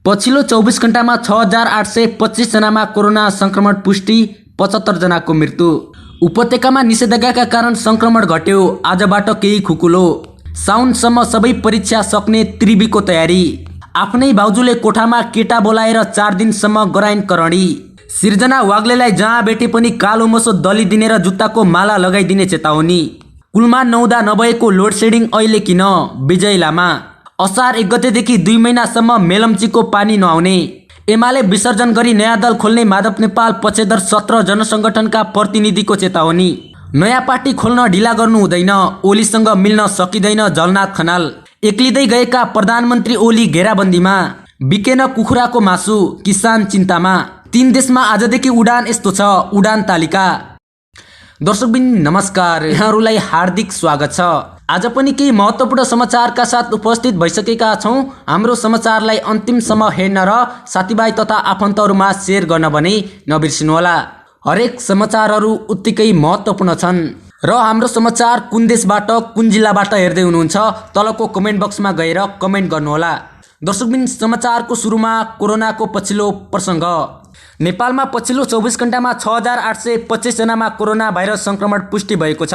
पछिल्लो 24 घण्टामा 6825 जनामा कोरोना संक्रमण पुष्टि, 75 जनाको मृत्यु। उपत्यकामा निषेधाज्ञाका कारण संक्रमण घट्यो, आजबाट केही खुकुलो। साउनसम्म सबै परीक्षा सक्ने त्रिवीको तयारी। आफ्नै भाउजूले कोठामा केटा बोलाएर 4 दिनसम्म गराइन् करणी। सिर्जना वाग्लेलाई जहाँ भेटे पनि कालो मोसो दली दिने र जुत्ताको माला लगाइदिने चेतावनी। कुलमा नहुँदा नभएको लोडसेडिङ अहिले किन? विजय लामा। असार 1 गतेदेखि 2 महिनासम्म मेलम्चीको पानी नआउने। एमाले विसर्जन गरी नयाँ दल खोल्ने माधव नेपाल पक्षधर 17 जनसङ्गठनका प्रतिनिधिको चेतावनी। नयाँ पार्टी खोल्न ढिला गर्नु हुँदैन, ओलीसँग मिल्न सकिँदैन झलनाथ खनाल। एक्लिँदै गएका प्रधानमन्त्री ओली घेराबन्दीमा। बिकेन कुखुराको मासु, किसान चिन्तामा। 3 देशमा आजदेखि उडान यस्तो छ, उडान तालिका। दर्शकबिन नमस्कार, यहाँहरूलाई हार्दिक स्वागत छ। आज पनि केही महत्त्वपूर्ण समाचारका साथ उपस्थित भइसकेका छौँ। हाम्रो समाचारलाई अन्तिमसम्म हेर्न र साथीभाइ तथा आफन्तहरूमा सेयर गर्न भने नबिर्सिनुहोला। हरेक समाचारहरू उत्तिकै महत्त्वपूर्ण छन् र हाम्रो समाचार कुन देशबाट कुन जिल्लाबाट हेर्दै हुनुहुन्छ तलको कमेन्ट बक्समा गएर कमेन्ट गर्नुहोला। दर्शकबिन समाचारको सुरुमा कोरोनाको पछिल्लो प्रसङ्ग। नेपालमा पछिल्लो 24 घण्टामा 6825 जनामा कोरोना भाइरस संक्रमण पुष्टि भएको छ।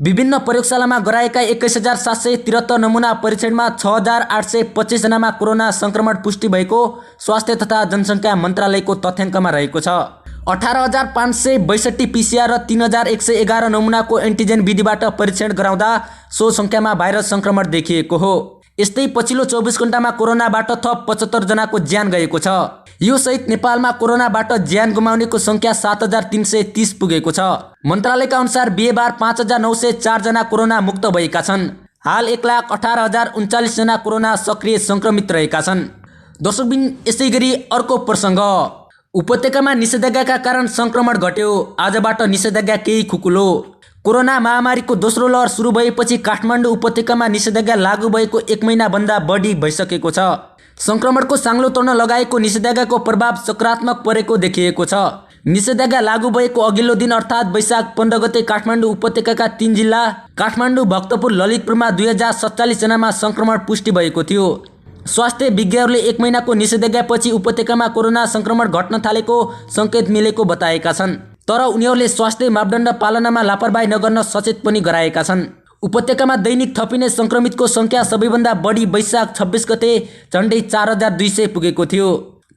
विभिन्न प्रयोगशालामा गराएका 21773 नमुना परीक्षणमा 6825 जनामा कोरोना संक्रमण पुष्टि भएको स्वास्थ्य तथा जनसङ्ख्या मन्त्रालयको तथ्याङ्कमा रहेको छ। 18562 पीसीआर र 3111 नमुनाको एन्टिजेन विधिबाट परीक्षण गराउँदा सो सङ्ख्यामा भाइरस संक्रमण देखिएको हो। यस्तै पछिल्लो 24 घण्टामा कोरोनाबाट थप 75 जनाको ज्यान गएको छ। यो सहित नेपालमा कोरोनाबाट ज्यान गुमाउनेको सङ्ख्या 7330 पुगेको छ। मन्त्रालयका अनुसार बिहेबार 5904 जना कोरोना मुक्त भएका छन्। हाल 1,18,039 जना कोरोना सक्रिय सङ्क्रमित रहेका छन्। दर्शकबिन यसै गरी अर्को प्रसङ्ग। उपत्यकामा निषेधाज्ञाका कारण संक्रमण घट्यो, आजबाट निषेधाज्ञा केही खुकुलो। कोरोना महामारीको दोस्रो लहर सुरु भएपछि काठमाडौँ उपत्यकामा निषेधाज्ञा लागू भएको 1 महिनाभन्दा बढी भइसकेको छ। संक्रमणको साङ्लो तोड्न लगाएको निषेधाज्ञाको प्रभाव सकारात्मक परेको देखिएको छ। निषेधाज्ञा लागू भएको अघिल्लो दिन अर्थात् वैशाख 15 गते काठमाडौँ उपत्यकाका 3 जिल्ला काठमाडौँ, भक्तपुर, ललितपुरमा 2047 जनामा संक्रमण पुष्टि भएको थियो। स्वास्थ्य विज्ञहरूले 1 महिनाको निषेधाज्ञापछि उपत्यकामा कोरोना संक्रमण घट्न थालेको सङ्केत मिलेको बताएका छन्। तर उनीहरूले स्वास्थ्य मापदण्ड पालनामा लापरवाही नगर्न सचेत पनि गराएका छन्। उपत्यकामा दैनिक थपिने सङ्क्रमितको सङ्ख्या सबैभन्दा बढी वैशाख 26 गते झन्डै 4200 पुगेको थियो।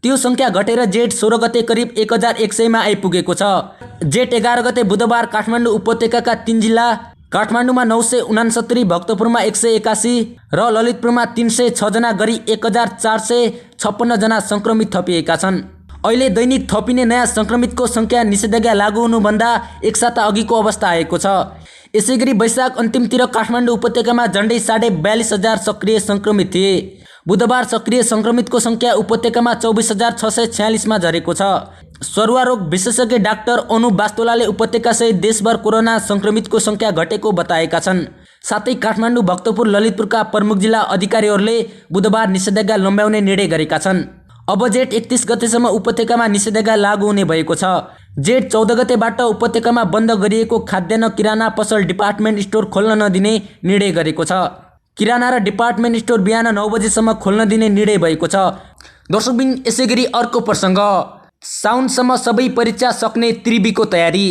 त्यो सङ्ख्या घटेर जेठ 16 गते करिब 1100 मा आइपुगेको छ। जेठ 11 गते बुधबार काठमाडौँ उपत्यकाका 3 जिल्ला काठमाडौँमा 969, भक्तपुरमा 181 र ललितपुरमा 306 जना गरी 1456 जना सङ्क्रमित थपिएका छन्। अहिले दैनिक थपिने नयाँ सङ्क्रमितको सङ्ख्या निषेधाज्ञा लागू हुनुभन्दा 1 साता अघिको अवस्था आएको छ। यसैगरी वैशाख अन्तिमतिर काठमाडौँ उपत्यकामा झन्डै 42,500 सक्रिय सङ्क्रमित थिए। बुधबार सक्रिय सङ्क्रमितको सङ्ख्या उपत्यकामा 24,646 मा झरेको छ। सरुवा रोग विशेषज्ञ डाक्टर अनुप वास्तोलाले उपत्यकासहित देशभर कोरोना सङ्क्रमितको सङ्ख्या घटेको बताएका छन्। साथै काठमाडौँ, भक्तपुर, ललितपुरका प्रमुख जिल्ला अधिकारीहरूले बुधबार निषेधाज्ञा लम्ब्याउने निर्णय गरेका छन्। अब जेठ 31 गतेसम्म उपत्यकामा निषेधाज्ञा लागू हुने भएको छ। जेठ 14 गतेबाट उपत्यकामा बन्द गरिएको खाद्यान्न किराना पसल डिपार्टमेन्ट स्टोर खोल्न नदिने निर्णय गरेको छ। किराना र डिपार्टमेन्ट स्टोर बिहान 9 बजेसम्म खोल्न दिने निर्णय भएको छ। दर्शकबिन यसै गरी अर्को प्रसङ्ग। साउनसम्म सबै परीक्षा सक्ने त्रिवीको तयारी।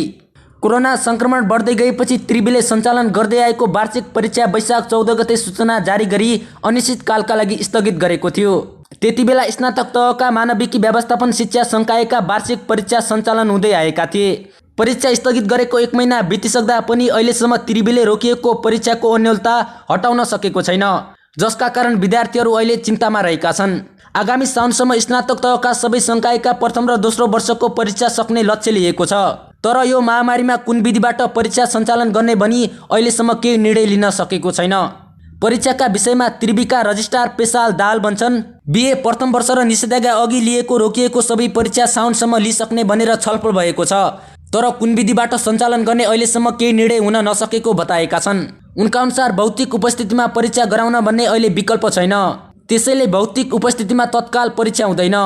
कोरोना संक्रमण बढ्दै गएपछि त्रिवीले सञ्चालन गर्दै आएको वार्षिक परीक्षा वैशाख 14 गते सूचना जारी गरी अनिश्चितकालका लागि स्थगित गरेको थियो। त्यतिबेला स्नातक तहका मानविकी व्यवस्थापन शिक्षा संकायका वार्षिक परीक्षा सञ्चालन हुँदै आएका थिए। परीक्षा स्थगित गरेको 1 महिना बितिसक्दा पनि अहिलेसम्म त्रिवीले रोकिएको परीक्षाको अन्योलता हटाउन सकेको छैन, जसका कारण विद्यार्थीहरू अहिले चिन्तामा रहेका छन्। आगामी साउनसम्म स्नातक तहका सबै संकायका प्रथम र दोस्रो वर्षको परीक्षा सक्ने लक्ष्य लिएको छ। तर यो महामारीमा कुन विधिबाट परीक्षा सञ्चालन गर्ने भनी अहिलेसम्म केही निर्णय लिन सकेको छैन। परीक्षाका विषयमा त्रिवीका रजिस्ट्रार पेशाल दाहाल भन्छन्, बिए प्रथम वर्ष र निषेधाज्ञा अघि लिएको रोकिएको सबै परीक्षा साउनसम्म लिइसक्ने भनेर छलफल भएको छ। तर कुन विधिबाट सञ्चालन गर्ने अहिलेसम्म केही निर्णय हुन नसकेको बताएका छन्। उनका अनुसार भौतिक उपस्थितिमा परीक्षा गराउन भन्ने अहिले विकल्प छैन। त्यसैले भौतिक उपस्थितिमा तत्काल परीक्षा हुँदैन।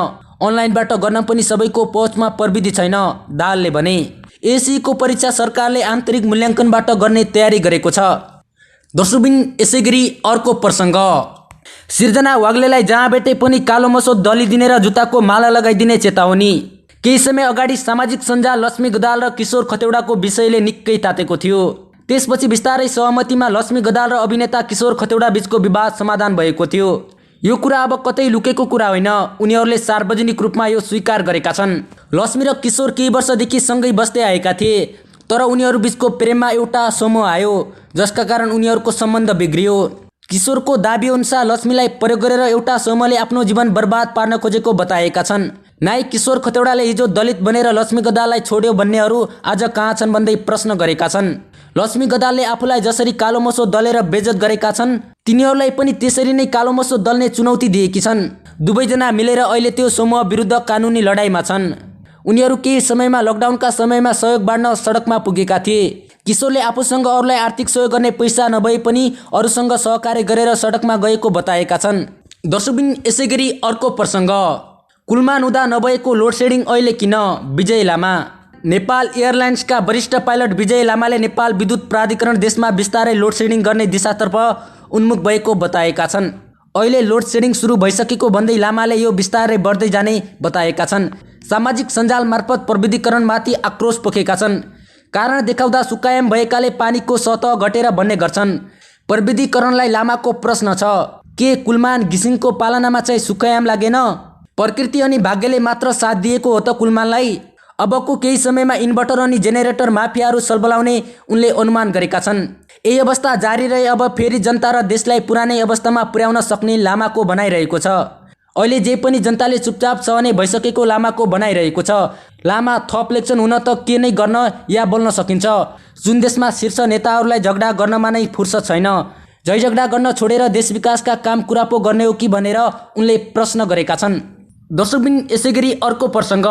अनलाइनबाट गर्न पनि सबैको पहुँचमा प्रविधि छैन, दाहालले भने। एसीको परीक्षा सरकारले आन्तरिक मूल्याङ्कनबाट गर्ने तयारी गरेको छ। दर्शकबिन यसै गरी अर्को प्रसङ्ग। सिर्जना वाग्लेलाई जहाँ भेटे पनि कालो मसो दलिदिने र जुत्ताको माला लगाइदिने चेतावनी। केही समय अगाडि सामाजिक सञ्जाल लक्ष्मी गदाल र किशोर खतेवडाको विषयले निकै तातेको थियो। त्यसपछि बिस्तारै सहमतिमा लक्ष्मी गदाल र अभिनेता किशोर खतेवडा बीचको विवाद समाधान भएको थियो। यो कुरा अब कतै लुकेको कुरा होइन, उनीहरूले सार्वजनिक रूपमा यो स्वीकार गरेका छन्। लक्ष्मी र किशोर केही वर्षदेखि सँगै बस्दै आएका थिए, तर उनीहरू बीचको प्रेममा एउटा समूह आयो जसका कारण उनीहरूको सम्बन्ध बिग्रियो। किशोरको दाबी अनुसार लक्ष्मीलाई प्रयोग गरेर एउटा समूहले आफ्नो जीवन बर्बाद पार्न खोजेको बताएका छन्। नायक किशोर खतेवडाले हिजो दलित बनेर लक्ष्मी गदाललाई छोड्यो भन्नेहरू आज कहाँ छन् भन्दै प्रश्न गरेका छन्। लक्ष्मी गदालले आफूलाई जसरी कालो मसो दलेर बेइज्जत गरेका छन्, तिनीहरूलाई पनि त्यसरी नै कालो मसो दल्ने चुनौती दिएकी छन्। दुवैजना मिलेर अहिले त्यो समूह विरुद्ध कानुनी लडाईँमा छन्। उनीहरू केही समयमा लकडाउनका समयमा सहयोग बाँड्न सडकमा पुगेका थिए। किशोरले आफूसँग अरूलाई आर्थिक सहयोग गर्ने पैसा नभए पनि अरूसँग सहकार्य गरेर सडकमा गएको बताएका छन्। दर्शकबिन यसैगरी अर्को प्रसङ्ग, कुलमान हुँदा नभएको लोडसेडिङ अहिले किन? विजय लामा। नेपाल एयरलाइन्सका वरिष्ठ पाइलट विजय लामाले नेपाल विद्युत प्राधिकरण देशमा बिस्तारै लोडसेडिङ गर्ने दिशातर्फ उन्मुख भएको बताएका छन्। अहिले लोडसेडिङ सुरु भइसकेको भन्दै लामाले यो बिस्तारै बढ्दै जाने बताएका छन्। सामाजिक सञ्जाल मार्फत प्रविधिकरणमाथि आक्रोश पोखेका छन्। कारण देखाउँदा सुकायाम भएकाले पानीको सतह घटेर भन्ने गर्छन्। प्रविधिकरणलाई लामाको प्रश्न छ, के कुलमान घिसिङको पालनामा चाहिँ सुकायाम लागेन? प्रकृति अनि भाग्यले मात्र साथ दिएको हो त कुलमानलाई? अबको केही समयमा इन्भर्टर अनि जेनेरेटर माफियाहरू सलबलाउने उनले अनुमान गरेका छन्। यही अवस्था जारी रहे अब फेरि जनता र देशलाई पुरानै अवस्थामा पुर्याउन सक्ने लामाको भनाइरहेको छ। अहिले जे पनि जनताले चुपचाप सहने भइसकेको लामाको भनाइरहेको छ। लामा थप इलेक्सन हुन त के नै गर्न या बोल्न सकिन्छ, जुन देशमा शीर्ष नेताहरूलाई झगडा गर्नमा नै फुर्सद छैन। झै झगडा गर्न छोडेर देश विकासका काम कुरा पो गर्ने हो कि भनेर उनले प्रश्न गरेका छन्। दर्शकबिन यसैगरी अर्को प्रसङ्ग,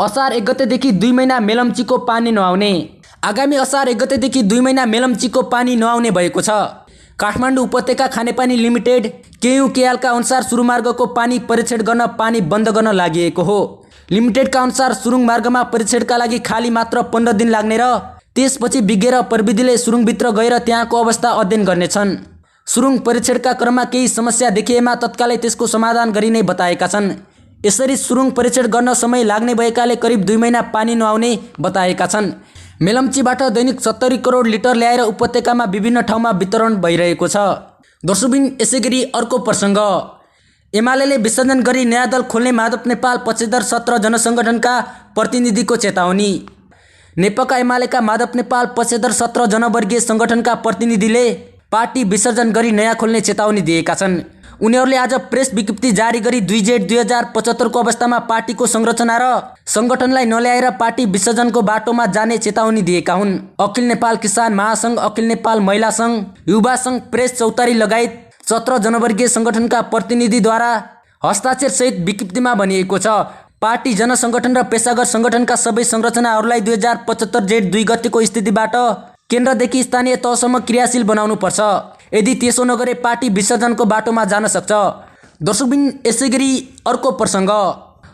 असार 1 गतेदेखि 2 महिना मेलम्चीको पानी नआउने। आगामी असार 1 गतेदेखि 2 महिना मेलम्चीको पानी नआउने भएको छ। काठमाडौँ उपत्यका खानेपानी लिमिटेड KUKL का अनुसार सुरुङ मार्गको पानी परीक्षण गर्न पानी बन्द गर्न लागि हो। लिमिटेडका अनुसार सुरुङ मार्गमा परीक्षणका लागि खाली मात्र 15 दिन लाग्ने र त्यसपछि विज्ञ र प्रविधिले सुरुङभित्र गएर त्यहाँको अवस्था अध्ययन गर्नेछन्। सुरुङ परीक्षणका क्रममा केही समस्या देखिएमा तत्कालै त्यसको समाधान गरिने बताएका छन्। यसरी सुरुङ परीक्षण गर्न समय लाग्ने भएकाले करिब 2 महिना पानी नआउने बताएका छन्। मेलम्चीबाट दैनिक 70 करोड लिटर ल्याएर उपत्यकामा विभिन्न ठाउँमा वितरण भइरहेको छ। दर्शकबिन यसैगरी अर्को प्रसङ्ग, एमालेले विसर्जन गरी नयाँ दल खोल्ने माधव नेपाल पक्षधर 17 जनसङ्गठनका प्रतिनिधिको चेतावनी। नेकपा एमालेका माधव नेपाल पक्षधर 17 जनवर्गीय सङ्गठनका प्रतिनिधिले पार्टी विसर्जन गरी नयाँ खोल्ने चेतावनी दिएका छन्। उनीहरूले आज प्रेस विज्ञप्ति जारी गरी 2 जेठ 2075 को अवस्थामा पार्टीको संरचना र सङ्गठनलाई नल्याएर पार्टी विसर्जनको बाटोमा जाने चेतावनी दिएका हुन्। अखिल नेपाल किसान महासङ्घ, अखिल नेपाल महिला सङ्घ, युवा सङ्घ, प्रेस चौतारी लगायत 17 जनवर्गीय सङ्गठनका प्रतिनिधिद्वारा हस्ताक्षर सहित विज्ञप्तिमा भनिएको छ, पार्टी जनसङ्गठन र पेसागत सङ्गठनका सबै संरचनाहरूलाई 2075 जेठ 2 गतेको स्थितिबाट केन्द्रदेखि स्थानीय तहसम्म क्रियाशील बनाउनुपर्छ। यदि त्यसो नगरे पार्टी विसर्जनको बाटोमा जान सक्छ। दर्शकबिन यसैगरी अर्को प्रसङ्ग,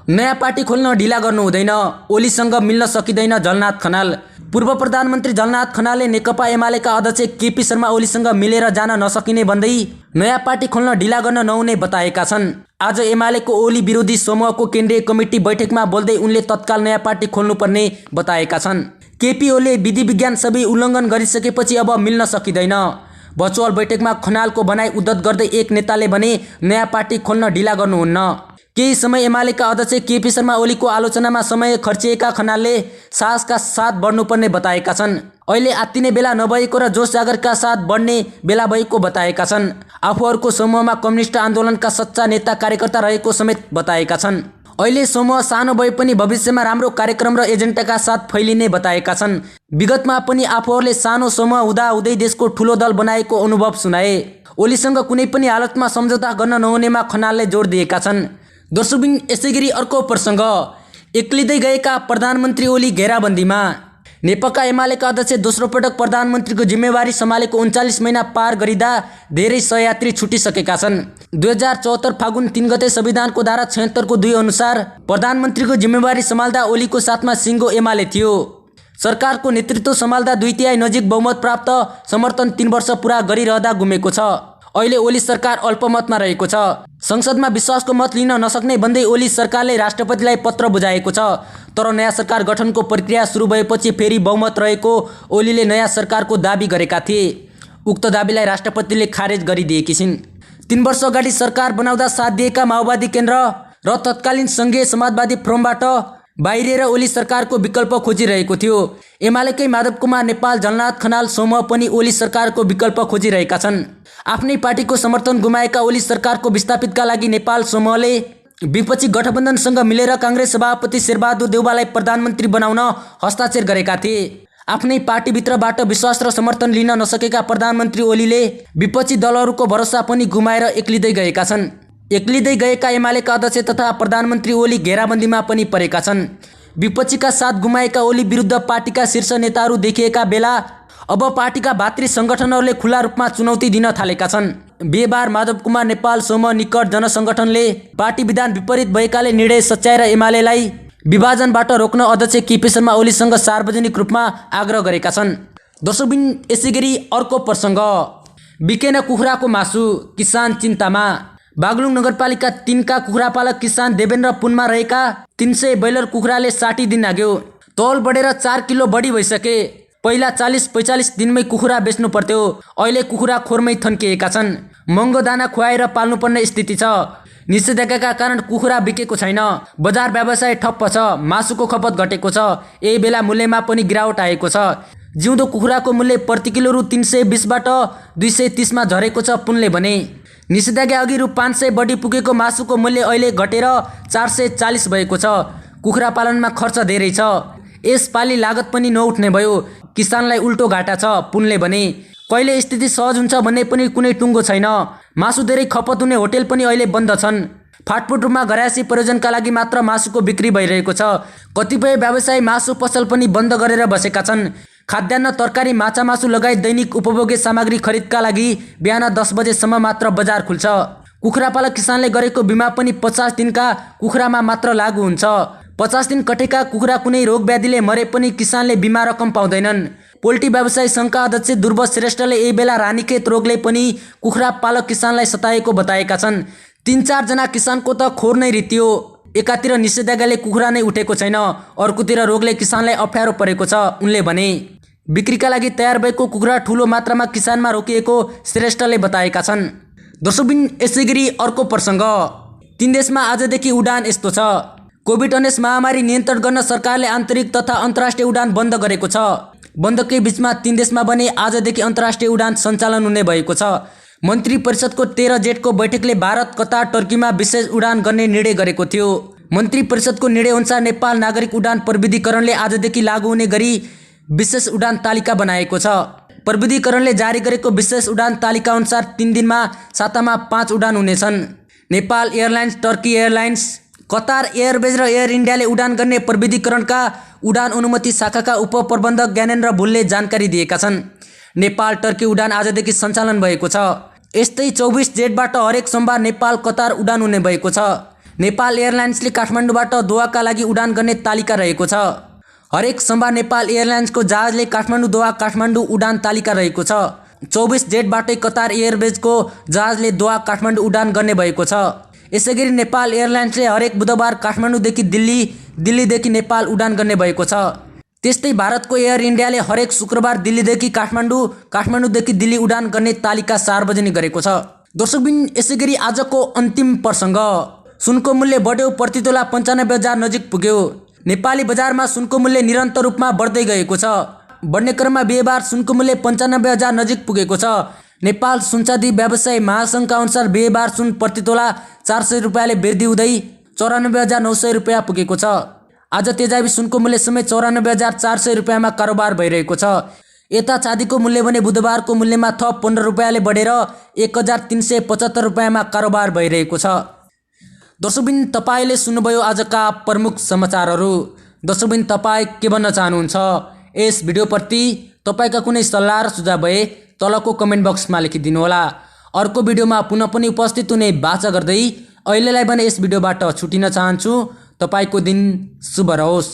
नयाँ पार्टी खोल्न ढिला गर्नु हुँदैन, ओलीसँग मिल्न सकिँदैन झलनाथ खनाल। पूर्व प्रधानमन्त्री झलनाथ खनालले नेकपा एमालेका अध्यक्ष KP शर्मा ओलीसँग मिलेर जान नसकिने भन्दै नयाँ पार्टी खोल्न ढिला गर्न नहुने बताएका छन्। आज एमालेको ओली विरोधी समूहको केन्द्रीय कमिटी बैठकमा बोल्दै उनले तत्काल नयाँ पार्टी खोल्नुपर्ने बताएका छन्। KP ओलीले विधि विज्ञान सबै उल्लङ्घन गरिसकेपछि अब मिल्न सकिँदैन। भर्चुअल बैठकमा खनालको भनाई उद्धत गर्दै एक नेताले भने नयाँ पार्टी खोल्न ढिला गर्नुहुन्न। केही समय एमालेका अध्यक्ष KP शर्मा ओलीको आलोचनामा समय खर्चिएका खनालले साहसका साथ बढ्नुपर्ने बताएका छन्। अहिले आत्तिने बेला नभएको र जोस जागरका साथ बढ्ने बेला भएको बताएका छन्। आफूहरूको समूहमा कम्युनिस्ट आन्दोलनका सच्चा नेता कार्यकर्ता रहेको समेत बताएका छन्। अहिले समूह सानो भए पनि भविष्यमा राम्रो कार्यक्रम र एजेन्डाका साथ फैलिने बताएका छन्। विगतमा पनि आफूहरूले सानो समूह हुँदाहुँदै देशको ठुलो दल बनाएको अनुभव सुनाए। ओलीसँग कुनै पनि हालतमा सम्झौता गर्न नहुनेमा खनालले जोड दिएका छन्। दर्शकबिन यसैगरी अर्को प्रसङ्ग, एक्लिँदै गएका प्रधानमन्त्री ओली घेराबन्दीमा। नेकपा एमालेका अध्यक्ष दोस्रो पटक प्रधानमन्त्रीको जिम्मेवारी सम्हालेको 39 महिना पार गरिँदा धेरै सहयात्री छुटिसकेका छन्। 2074 फागुन 3 गते संविधानको धारा 76 को 2 अनुसार प्रधानमन्त्रीको जिम्मेवारी सम्हाल्दा ओलीको साथमा सिङ्गो एमाले थियो। सरकारको नेतृत्व सम्हाल्दा 2/3 नजिक बहुमत प्राप्त समर्थन 3 वर्ष पुरा गरिरहँदा गुमेको छ। अहिले ओली सरकार अल्पमतमा रहेको छ। संसदमा विश्वासको मत लिन नसक्ने भन्दै ओली सरकारले राष्ट्रपतिलाई पत्र बुझाएको छ। तर नयाँ सरकार गठनको प्रक्रिया सुरु भएपछि फेरि बहुमत रहेको ओलीले नयाँ सरकारको दाबी गरेका थिए। उक्त दाबीलाई राष्ट्रपतिले खारेज गरिदिएकी छिन्। 3 वर्ष अगाडि सरकार बनाउँदा साथ दिएका माओवादी केन्द्र र तत्कालीन सङ्घीय समाजवादी फ्रमबाट बाहिरिएर ओली सरकारको विकल्प खोजिरहेको थियो। एमालेकै माधव कुमार नेपाल, झलनाथ खनाल समूह पनि ओली सरकारको विकल्प खोजिरहेका छन्। आफ्नै पार्टीको समर्थन गुमाएका ओली सरकारको विस्थापितका लागि नेपाल समूहले विपक्षी गठबन्धनसँग मिलेर काङ्ग्रेस सभापति शेरबहादुर देउवालाई प्रधानमन्त्री बनाउन हस्ताक्षर गरेका थिए। आफ्नै पार्टीभित्रबाट विश्वास र समर्थन लिन नसकेका प्रधानमन्त्री ओलीले विपक्षी दलहरूको भरोसा पनि गुमाएर एक्लिँदै गएका छन्। एक्लिँदै गएका एमालेका अध्यक्ष तथा प्रधानमन्त्री ओली घेराबन्दीमा पनि परेका छन्। विपक्षीका साथ गुमाएका ओली विरुद्ध पार्टीका शीर्ष नेताहरू देखिएका बेला अब पार्टीका भातृ सङ्गठनहरूले खुला रूपमा चुनौती दिन थालेका छन्। बिहीबार माधव कुमार नेपाल समूह निकट जनसङ्गठनले पार्टी विधान विपरीत भएकाले निर्णय सच्याएर एमालेलाई विभाजनबाट रोक्न अध्यक्ष केपी शर्मा ओलीसँग सार्वजनिक रूपमा आग्रह गरेका छन्। दर्शकबिन, यसैगरी अर्को प्रसङ्ग, बिकेन कुखुराको मासु, किसान चिन्तामा। बागलुङ नगरपालिका 3 का कुखुरापालक किसान देवेन्द्र पुनमा रहेका 300 ब्रोइलर कुखुराले 60 दिन लाग्यो। तौल बढेर 4 किलो बढी भइसके। पहिला 40-45 दिनमै कुखुरा बेच्नु पर्थ्यो, अहिले कुखुरा खोरमै थन्किएका छन्। महँगो दाना खुवाएर पाल्नुपर्ने स्थिति छ। निषेधाज्ञाका कारण कुखुरा बिकेको छैन। बजार व्यवसाय ठप्प छ। मासुको खपत घटेको छ। यही बेला मूल्यमा पनि गिरावट आएको छ। जिउँदो कुखुराको मूल्य प्रति किलो रु 320 बाट 230 मा झरेको छ पुनले भने। निषेधाज्ञा अघि रु 500 बढी पुगेको मासुको मूल्य अहिले घटेर 440 भएको छ। कुखुरा पालनमा खर्च धेरै छ। यसपालि लागत पनि नउठ्ने भयो। किसानलाई उल्टो घाटा छ पुनले भने। कहिले स्थिति सहज हुन्छ भन्ने पनि कुनै टुङ्गो छैन। मासु धेरै खपत हुने होटेल पनि अहिले बन्द छन्। फाटफुट रूपमा घरायसी प्रयोजनका लागि मात्र मासुको बिक्री भइरहेको छ। कतिपय व्यवसायी मासु पसल पनि बन्द गरेर बसेका छन्। खाद्यान्न, तरकारी, माछा मासु लगायत दैनिक उपभोग्य सामग्री खरिदका लागि बिहान 10 बजेसम्म मात्र बजार खुल्छ। कुखुरापालक किसानले गरेको बिमा पनि 50 दिनका कुखुरामा मात्र लागू हुन्छ। 50 दिन कटेका कुखुरा कुनै रोग व्याधिले मरे पनि किसानले बिमा रकम पाउँदैनन्। पोल्ट्री व्यवसायी सङ्घका अध्यक्ष ध्रुव श्रेष्ठले यही बेला रानीखेत रोगले पनि कुखुरा पालक किसानलाई सताएको बताएका छन्। 3-4 जना किसानको त खोर नै रित्यो। एकातिर निषेधाज्ञाले कुखुरा नै उठेको छैन, अर्कोतिर रोगले किसानलाई अप्ठ्यारो परेको छ उनले भने। बिक्रीका लागि तयार भएको कुखुरा ठुलो मात्रामा किसानमा रोकिएको श्रेष्ठले बताएका छन्। दर्शकबिन, यसैगरी अर्को प्रसङ्ग, 3 देशमा आजदेखि उडान यस्तो छ। कोभिड-19 महामारी नियन्त्रण गर्न सरकारले आन्तरिक तथा अन्तर्राष्ट्रिय उडान बन्द गरेको छ। बन्दकै बीचमा 3 देशमा भने आजदेखि अन्तर्राष्ट्रिय उडान सञ्चालन हुने भएको छ। मन्त्री परिषदको 13 जेठको बैठकले भारत, कतार, टर्कीमा विशेष उडान गर्ने निर्णय गरेको थियो। मन्त्री परिषदको निर्णयअनुसार नेपाल नागरिक उडान प्रविधिकरणले आजदेखि लागू हुने गरी विशेष उडान तालिका बनाएको छ। प्रविधिकरणले जारी गरेको विशेष उडान तालिका अनुसार 3 दिनमा सातामा 5 उडान हुनेछन्। Nepal airlines, Turkey airlines, Qatar Airways र एयर इन्डियाले उडान गर्ने प्रविधिकरणका उडान अनुमति शाखाका उपप्रबन्धक ज्ञानेन्द्र भुलले जानकारी दिएका छन्। नेपाल टर्की उडान आजदेखि सञ्चालन भएको छ। यस्तै 24 जेठबाट हरेक सोमबार नेपाल कतार उडान हुने भएको छ। नेपाल एयरलाइन्सले काठमाडौँबाट दोहाका लागि उडान गर्ने तालिका रहेको छ। हरेक सोमबार नेपाल एयरलाइन्सको जहाजले काठमाडौँ दोहा काठमाडौँ उडान तालिका रहेको छ। 24 जेठबाटै कतार एयरवेजको जहाजले दोहा काठमाडौँ उडान गर्ने भएको छ। यसैगरी नेपाल एयरलाइन्सले हरेक बुधबार काठमाडौँदेखि दिल्ली, दिल्लीदेखि नेपाल उडान गर्ने भएको छ। त्यस्तै भारतको एयर इन्डियाले हरेक शुक्रबार दिल्लीदेखि काठमाडौँ, काठमाडौँदेखि दिल्ली उडान गर्ने तालिका सार्वजनिक गरेको छ। दर्शकबिन, यसैगरी आजको अन्तिम प्रसङ्ग, सुनको मूल्य बढ्यो, प्रतितोला 95,000 नजिक पुग्यो। नेपाली बजारमा सुनको मूल्य निरन्तर रूपमा बढ्दै गएको छ। बढ्ने क्रममा बिहीबार सुनको मूल्य 95,000 नजिक पुगेको छ। नेपाल सुनचाँदी व्यवसायी महासङ्घका अनुसार बिहीबार सुन प्रतितोला 400 रुपियाँले वृद्धि हुँदै 94,900 रुपियाँ पुगेको छ। आज तेजाबी सुनको मूल्य समेत 94,400 रुपियाँमा कारोबार भइरहेको छ। यता चाँदीको मूल्य भने बुधबारको मूल्यमा थप 15 रुपियाँले बढेर 1,375 रुपियाँमा कारोबार भइरहेको छ। दर्शकबिन, तपाईँले सुन्नुभयो आजका प्रमुख समाचारहरू। दर्शकबिन, तपाईँ के भन्न चाहनुहुन्छ? यस भिडियोप्रति तपाईँका कुनै सल्लाह र सुझाव भए तलको कमेन्ट बक्समा लेखिदिनुहोला। अर्को भिडियोमा पुनः पनि उपस्थित हुने बाचा गर्दै अहिलेलाई भने यस भिडियोबाट छुटिन चाहन्छु। तपाईँको दिन शुभ रहोस्।